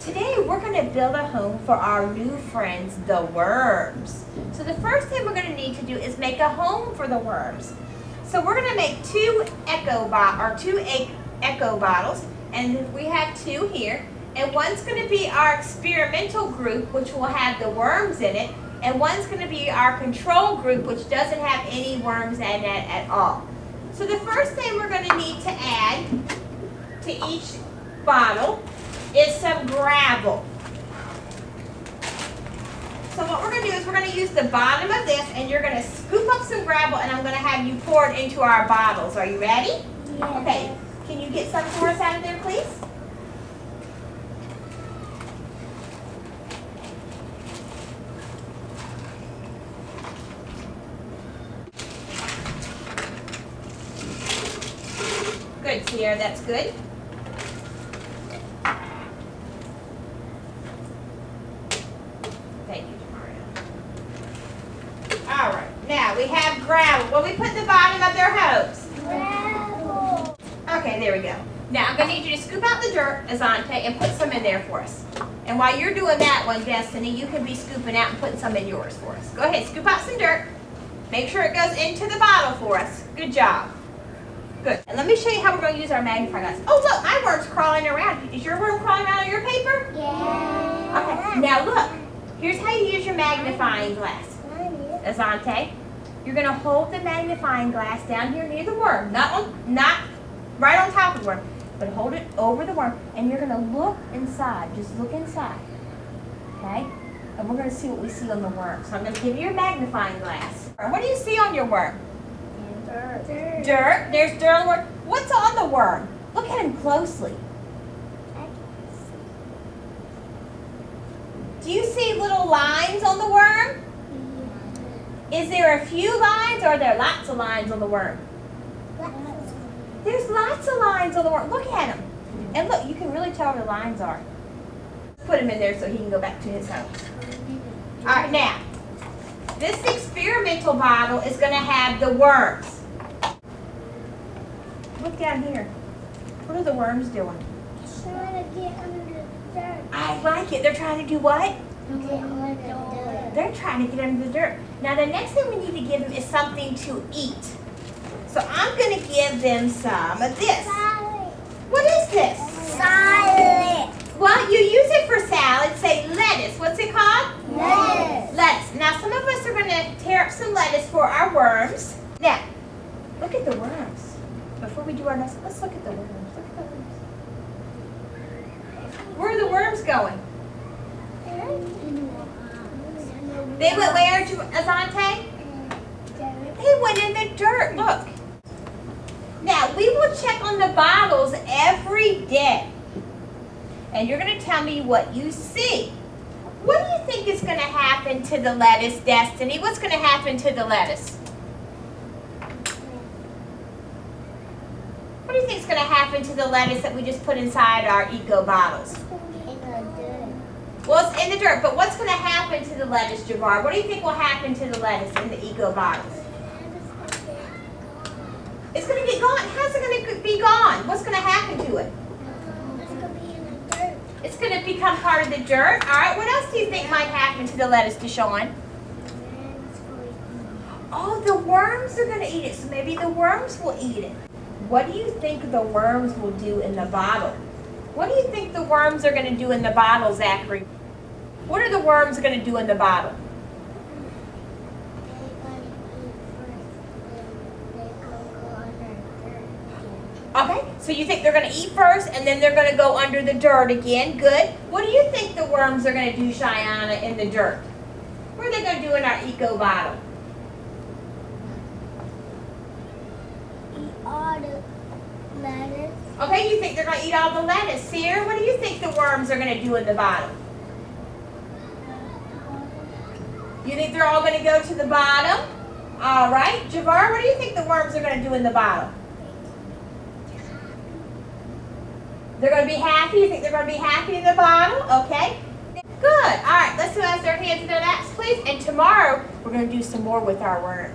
Today we're going to build a home for our new friends, the worms. So the first thing we're going to need to do is make a home for the worms. So we're going to make two echo bottles, and we have two here. And one's going to be our experimental group, which will have the worms in it, and one's going to be our control group, which doesn't have any worms in it at all. So the first thing we're going to need to add to each bottle is some gravel. So what we're going to do is we're going to use the bottom of this, and you're going to scoop up some gravel, and I'm going to have you pour it into our bottles. Are you ready? Yeah. Okay. Can you get some for us out of there, please? Good, Sierra, that's good. Thank you, Tamaria. All right, now we have gravel. What do we put in the bottom of their hose? Gravel. Okay, there we go. Now I'm going to need you to scoop out the dirt, Azante, and put some in there for us. And while you're doing that one, Destiny, you can be scooping out and putting some in yours for us. Go ahead, scoop out some dirt. Make sure it goes into the bottle for us. Good job. Good. And let me show you how we're going to use our magnifying glass. Oh, look, my worm's crawling around. Is your worm crawling around on your paper? Yeah. Okay, now look. Here's how you use your magnifying glass. Azante, you're going to hold the magnifying glass down here near the worm. Not right on top of the worm, but hold it over the worm. And you're going to look inside. Just look inside. Okay? And we're going to see what we see on the worm. So I'm going to give you your magnifying glass. What do you see on your worm? Dirt. Dirt. There's dirt on the worm. What's on the worm? Look at him closely. Do you see little lines on the worm? Is there a few lines, or are there lots of lines on the worm? There's lots of lines on the worm. Look at him. And look, you can really tell where the lines are. Put him in there so he can go back to his house. All right, now, this experimental bottle is going to have the worms. Look down here. What are the worms doing? Trying to get under the dirt. I like it. They're trying to do what? Get under the dirt. They're trying to get under the dirt. Now, the next thing we need to give them is something to eat. So I'm going to give them some of this. Salad. What is this? Salad. Well, you use it for salad. Say lettuce. What's it called? Lettuce. Lettuce. Now, some of us are going to tear up some lettuce for our worms. Now, look at the worms. Before we do our next, let's look at the worms. Look at the worms. Where are the worms going? They went where, Azante? They went in the dirt. Look. Now, we will check on the bottles every day. And you're going to tell me what you see. What do you think is going to happen to the lettuce, Destiny? What's going to happen to the lettuce? What do you think is going to happen to the lettuce that we just put inside our eco bottles? In the dirt. Well, it's in the dirt, but what's going to happen to the lettuce, Javar? What do you think will happen to the lettuce in the eco bottles? It's going to get gone. How's it going to be gone? What's going to happen to it? It's going to be in the dirt. It's going to become part of the dirt. All right, what else do you think might happen to the lettuce, Deshawn? Oh, the worms are going to eat it, so maybe the worms will eat it. What do you think the worms will do in the bottle? What do you think the worms are going to do in the bottle, Zachary? What are the worms going to do in the bottle? Okay, so you think they're going to eat first, and then they're going to go under the dirt again. Good. What do you think the worms are going to do, Cheyenne, in the dirt? What are they going to do in our eco bottle? All the lettuce. Okay, you think they're going to eat all the lettuce. Sierra, what do you think the worms are going to do in the bottle? You think they're all going to go to the bottom? All right. Javar, what do you think the worms are going to do in the bottle? They're going to be happy? You think they're going to be happy in the bottle? Okay. Good. All right, let's who has their hands in their laps, please. And tomorrow, we're going to do some more with our worms.